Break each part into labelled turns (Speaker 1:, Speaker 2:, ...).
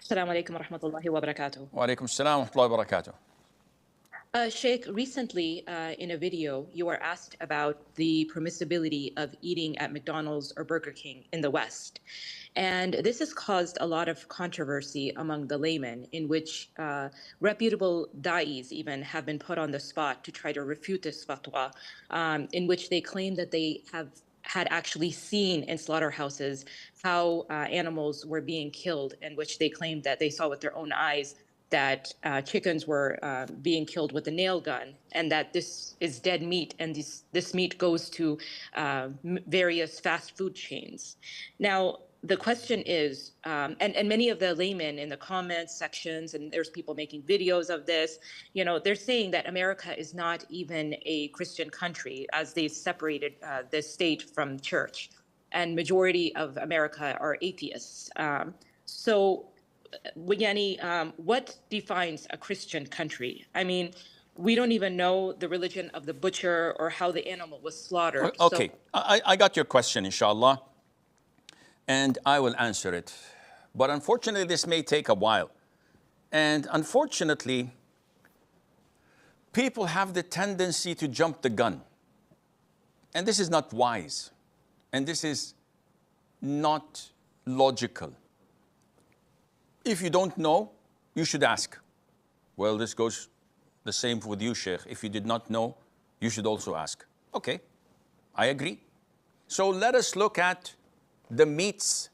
Speaker 1: Assalamu alaikum wa rahmatullahi wa barakatuh.
Speaker 2: Wa alaikum assalam wa rahmatullahi wa barakatuh.
Speaker 1: Sheikh, recently in a video, you were asked about the permissibility of eating at McDonald's or Burger King in the West. And this has caused a lot of controversy among the laymen, in which reputable da'is even have been put on the spot to try to refute this fatwa, in which they claim that they had actually seen in slaughterhouses how animals were being killed, in which they claimed that they saw with their own eyes that chickens were being killed with a nail gun, and that this is dead meat, and this meat goes to various fast food chains. Now, the question is, and many of the laymen in the comments sections, and there's people making videos of this, they're saying that America is not even a Christian country, as they separated the state from church, and majority of America are atheists. So what defines a Christian country? I mean, we don't even know the religion of the butcher or how the animal was slaughtered.
Speaker 2: Okay, I got your question, inshallah, and I will answer it. But unfortunately, this may take a while. And unfortunately, people have the tendency to jump the gun. And this is not wise. And this is not logical. If you don't know, you should ask. Well, this goes the same with you, Sheikh. If you did not know, you should also ask. Okay, I agree. So let us look at the meat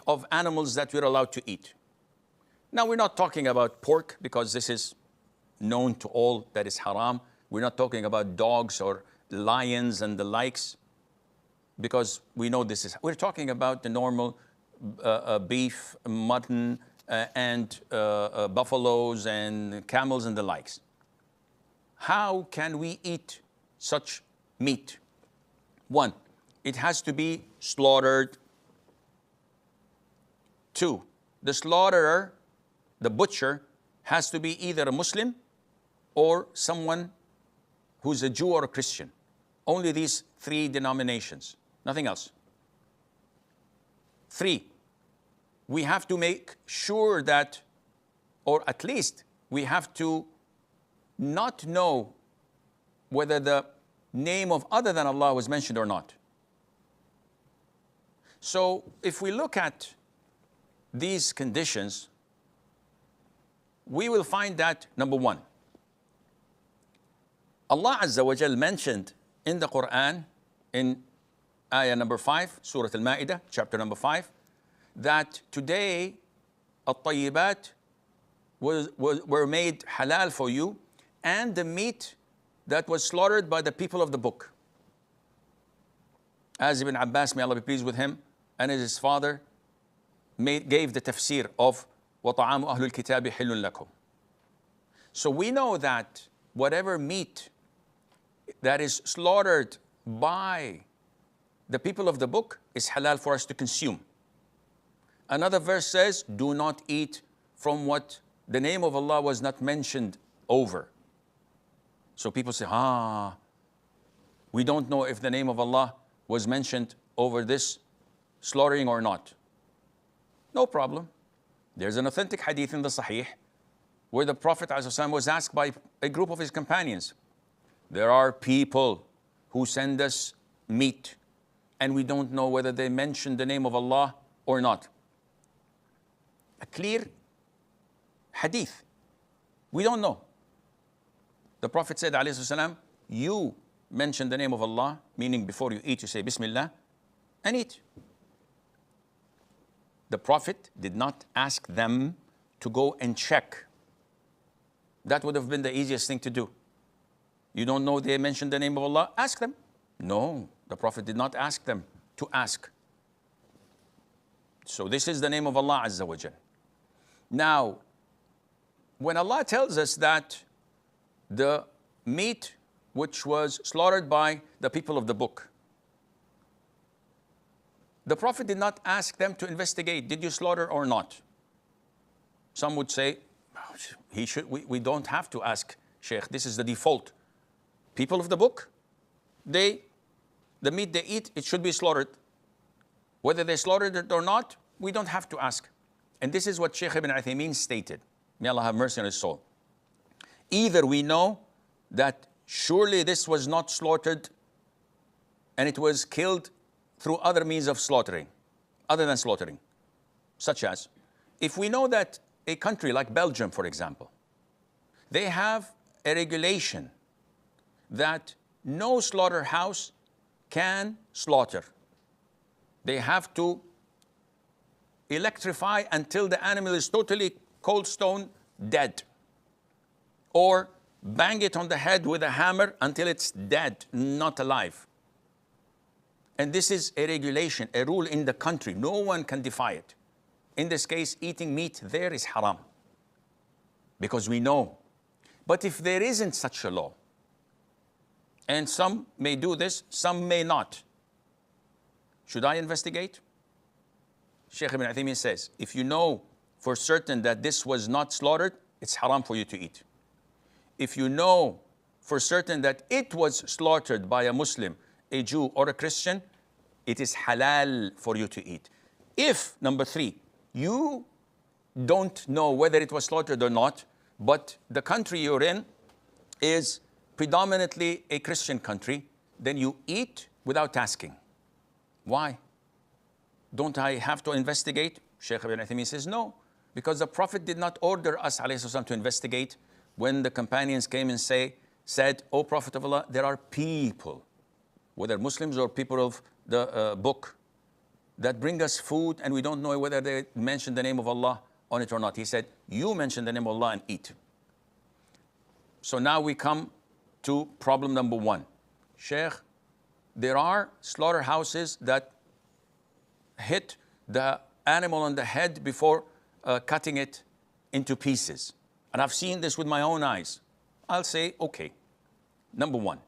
Speaker 2: of animals that we're allowed to eat. Now, we're not talking about pork because this is known to all that is haram. We're not talking about dogs or lions and the likes because we know this is. We're talking about the normal beef, mutton, and buffaloes and camels and the likes. How can we eat such meat? One, it has to be slaughtered. Two, the slaughterer, the butcher, has to be either a Muslim or someone who's a Jew or a Christian. Only these three denominations, nothing else. Three, we have to make sure that, or at least we have to not know whether the name of other than Allah was mentioned or not. So if we look at these conditions, we will find that, number one, Allah Azza wa Jal mentioned in the Quran, in ayah number 5, Surah Al-Ma'idah, chapter number 5, that today at-tayyibat were made halal for you, and the meat that was slaughtered by the people of the book. As Ibn Abbas, may Allah be pleased with him, and his father gave the tafsir of وَطَعَامُ أَهْلُ الْكِتَابِ حِلٌّ لَكُمْ. So we know that whatever meat that is slaughtered by the people of the book is halal for us to consume. Another verse says, do not eat from what the name of Allah was not mentioned over. So people say, we don't know if the name of Allah was mentioned over this slaughtering or not. No problem. There's an authentic hadith in the Sahih where the Prophet ﷺ was asked by a group of his companions, there are people who send us meat and we don't know whether they mentioned the name of Allah or not. A clear hadith. We don't know. The Prophet said, ﷺ, you mention the name of Allah, meaning before you eat, you say Bismillah, and eat. The Prophet did not ask them to go and check. That would have been the easiest thing to do. You don't know they mentioned the name of Allah? Ask them. No, the Prophet did not ask them to ask. So this is the name of Allah Azza wa Jal. Now, when Allah tells us that the meat which was slaughtered by the people of the book, the Prophet did not ask them to investigate, did you slaughter or not? Some would say, we don't have to ask, Sheikh, this is the default. People of the book, the meat they eat, it should be slaughtered. Whether they slaughtered it or not, we don't have to ask. And this is what Sheikh Ibn Uthaymeen stated. May Allah have mercy on his soul. Either we know that surely this was not slaughtered and it was killed through other means of slaughtering, other than slaughtering, such as, if we know that a country like Belgium, for example, they have a regulation that no slaughterhouse can slaughter. They have to electrify until the animal is totally cold stone dead, or bang it on the head with a hammer until it's dead, not alive. And this is a regulation, a rule in the country. No one can defy it. In this case, eating meat there is haram, because we know. But if there isn't such a law, and some may do this, some may not, should I investigate? Sheikh Ibn Uthaymeen says, if you know for certain that this was not slaughtered, it's haram for you to eat. If you know for certain that it was slaughtered by a Muslim, a Jew, or a Christian, it is halal for you to eat. If, number three, you don't know whether it was slaughtered or not, but the country you're in is predominantly a Christian country, then you eat without asking. Why? Don't I have to investigate? Sheikh Ibn Uthaymeen says no, because the Prophet did not order us ﷺ to investigate when the companions came and said, O Prophet of Allah, there are people, whether Muslims or people of the book, that bring us food and we don't know whether they mention the name of Allah on it or not. He said, you mention the name of Allah and eat. So now we come to problem number one. Sheikh, there are slaughterhouses that hit the animal on the head before cutting it into pieces. And I've seen this with my own eyes. I'll say, okay. Number one,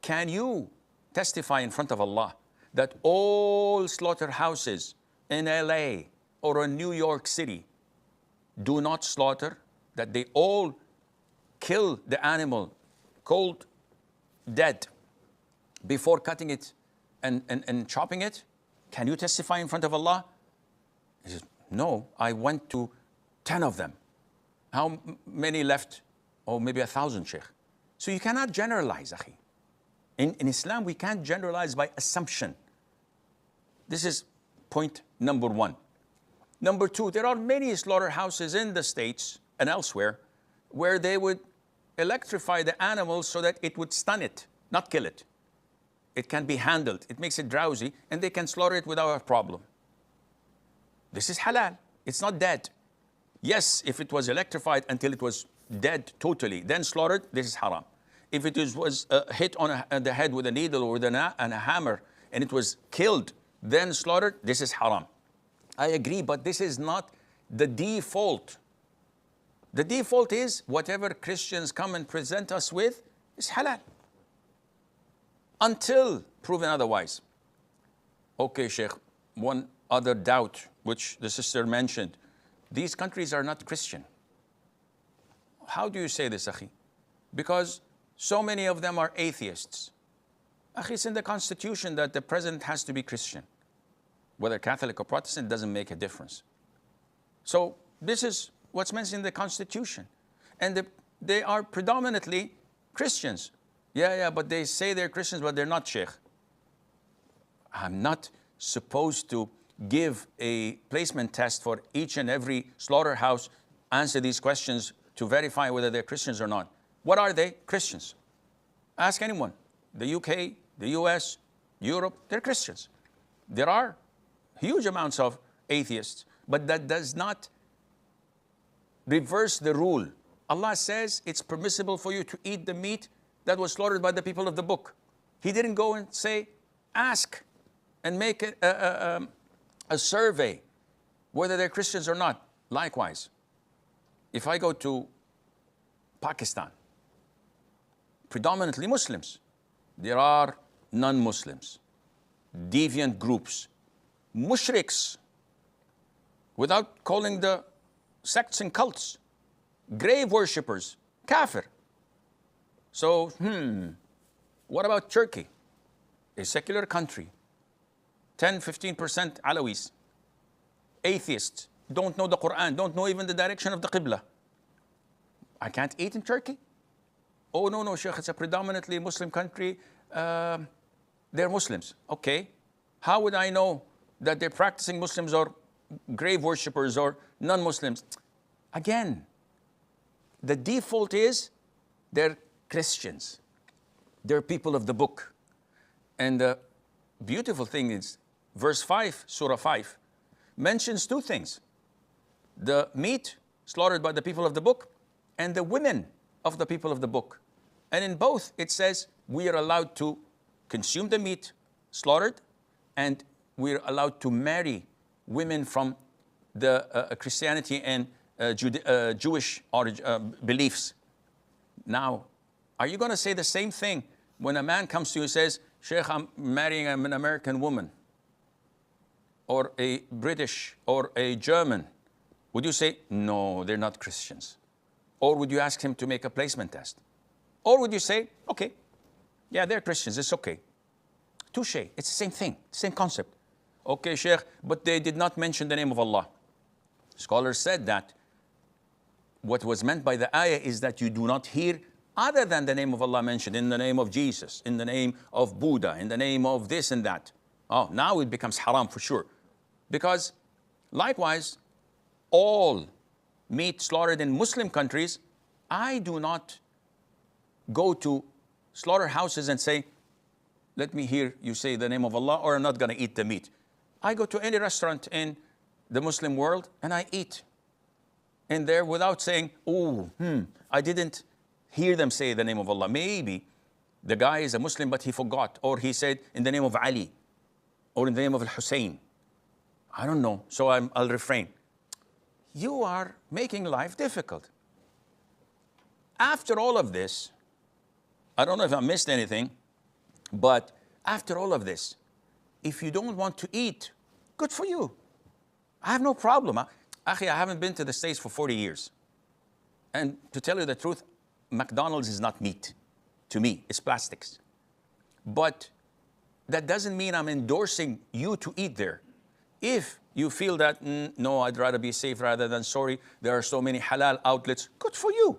Speaker 2: can you testify in front of Allah that all slaughterhouses in LA or in New York City do not slaughter, that they all kill the animal cold, dead, before cutting it and chopping it? Can you testify in front of Allah? He says, no, I went to 10 of them. How many left? Oh, maybe 1,000, Sheikh. So you cannot generalize, akhi. In Islam, we can't generalize by assumption. This is point number one. Number two, there are many slaughterhouses in the States and elsewhere where they would electrify the animal so that it would stun it, not kill it. It can be handled. It makes it drowsy, and they can slaughter it without a problem. This is halal. It's not dead. Yes, if it was electrified until it was dead totally, then slaughtered, this is haram. If it was hit on the head with a needle or with a hammer, and it was killed, then slaughtered, this is haram. I agree, but this is not the default. The default is whatever Christians come and present us with is halal, until proven otherwise. Okay, Sheikh, one other doubt which the sister mentioned. These countries are not Christian. How do you say this, akhi? Because so many of them are atheists. Akhi, it's in the constitution that the president has to be Christian. Whether Catholic or Protestant doesn't make a difference. So this is what's mentioned in the constitution. And they are predominantly Christians. Yeah, but they say they're Christians, but they're not, Sheikh. I'm not supposed to give a placement test for each and every slaughterhouse, answer these questions to verify whether they're Christians or not. What are they? Christians. Ask anyone. The UK, the US, Europe, they're Christians. There are huge amounts of atheists, but that does not reverse the rule. Allah says it's permissible for you to eat the meat that was slaughtered by the people of the book. He didn't go and say, ask and make a survey whether they're Christians or not. Likewise, if I go to Pakistan, predominantly Muslims, there are non-Muslims, deviant groups, mushriks, without calling the sects and cults, grave worshippers, kafir. So, what about Turkey? A secular country, 10, 15% Alawis, atheists, don't know the Quran, don't know even the direction of the Qibla. I can't eat in Turkey? Oh, no, Sheikh, it's a predominantly Muslim country. They're Muslims. Okay. How would I know that they're practicing Muslims or grave worshippers or non-Muslims? Again, the default is they're Christians. They're people of the book. And the beautiful thing is, verse 5, Surah 5, mentions two things. The meat slaughtered by the people of the book and the women of the people of the book. And in both, it says we are allowed to consume the meat slaughtered, and we're allowed to marry women from the Christianity and Jewish beliefs. Now, are you going to say the same thing when a man comes to you and says, Sheikh, I'm marrying an American woman, or a British, or a German? Would you say, no, they're not Christians? Or would you ask him to make a placement test? Or would you say, okay, yeah, they're Christians, it's okay. Touche, it's the same thing, same concept. Okay, Sheikh, but they did not mention the name of Allah. Scholars said that what was meant by the ayah is that you do not hear other than the name of Allah mentioned, in the name of Jesus, in the name of Buddha, in the name of this and that. Oh, now it becomes haram for sure. Because likewise, all meat slaughtered in Muslim countries, I do not go to slaughterhouses and say, let me hear you say the name of Allah, or I'm not going to eat the meat. I go to any restaurant in the Muslim world and I eat in there without saying, I didn't hear them say the name of Allah. Maybe the guy is a Muslim, but he forgot, or he said in the name of Ali, or in the name of Al-Hussein. I don't know, so I'll refrain. You are making life difficult. After all of this, I don't know if I missed anything, but after all of this, if you don't want to eat, good for you. I have no problem. Akhi, I haven't been to the States for 40 years. And to tell you the truth, McDonald's is not meat. To me, it's plastics. But that doesn't mean I'm endorsing you to eat there. If you feel that, no, I'd rather be safe rather than sorry, there are so many halal outlets, good for you.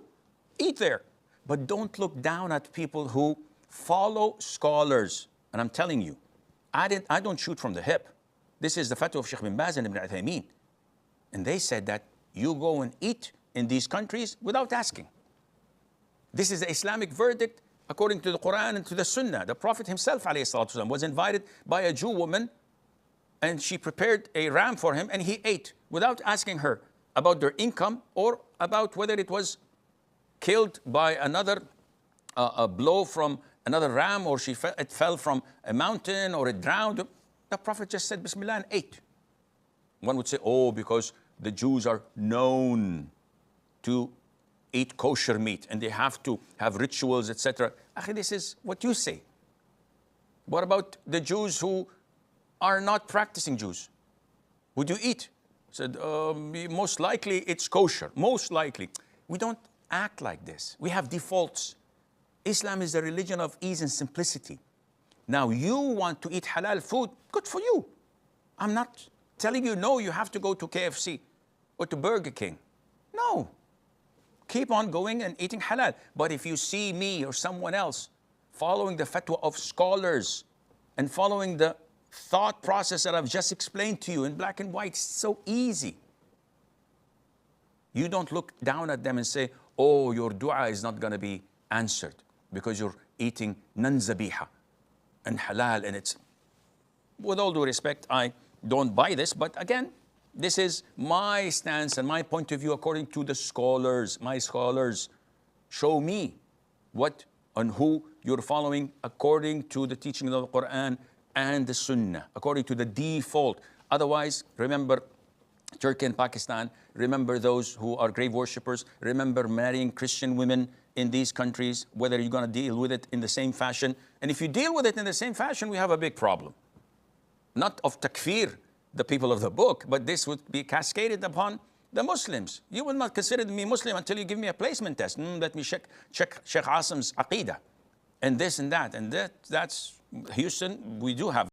Speaker 2: Eat there. But don't look down at people who follow scholars. And I'm telling you, I don't shoot from the hip. This is the fatwa of Sheikh bin Baz and Ibn Uthaymeen. And they said that you go and eat in these countries without asking. This is the Islamic verdict according to the Qur'an and to the Sunnah. The Prophet himself ﷺ was invited by a Jew woman, and she prepared a ram for him, and he ate without asking her about their income or about whether it was killed by another a blow from another ram, or it fell from a mountain, or it drowned. The Prophet just said Bismillah and ate. One would say, oh, because the Jews are known to eat kosher meat and they have to have rituals, etc. Akhi, this is what you say. What about the Jews who are not practicing Jews? Would you eat? Said, most likely it's kosher, most likely. We don't act like this. We have defaults. Islam is the religion of ease and simplicity. Now you want to eat halal food, good for you. I'm not telling you, no, you have to go to KFC or to Burger King. No. Keep on going and eating halal. But if you see me or someone else following the fatwa of scholars and following the thought process that I've just explained to you in black and white, it's so easy. You don't look down at them and say, oh, your dua is not going to be answered because you're eating non-zabiha and halal, and it's, with all due respect, I don't buy this, but again, this is my stance and my point of view according to the scholars. My scholars show me what and who you're following according to the teaching of the Quran and the Sunnah, according to the default. Otherwise, remember Turkey and Pakistan, remember those who are grave worshippers, remember marrying Christian women in these countries, whether you're going to deal with it in the same fashion. And if you deal with it in the same fashion, we have a big problem. Not of takfir, the people of the book, but this would be cascaded upon the Muslims. You will not consider me Muslim until you give me a placement test. Let me check Sheikh Asim's Aqidah and this and that. And that's Houston, we do have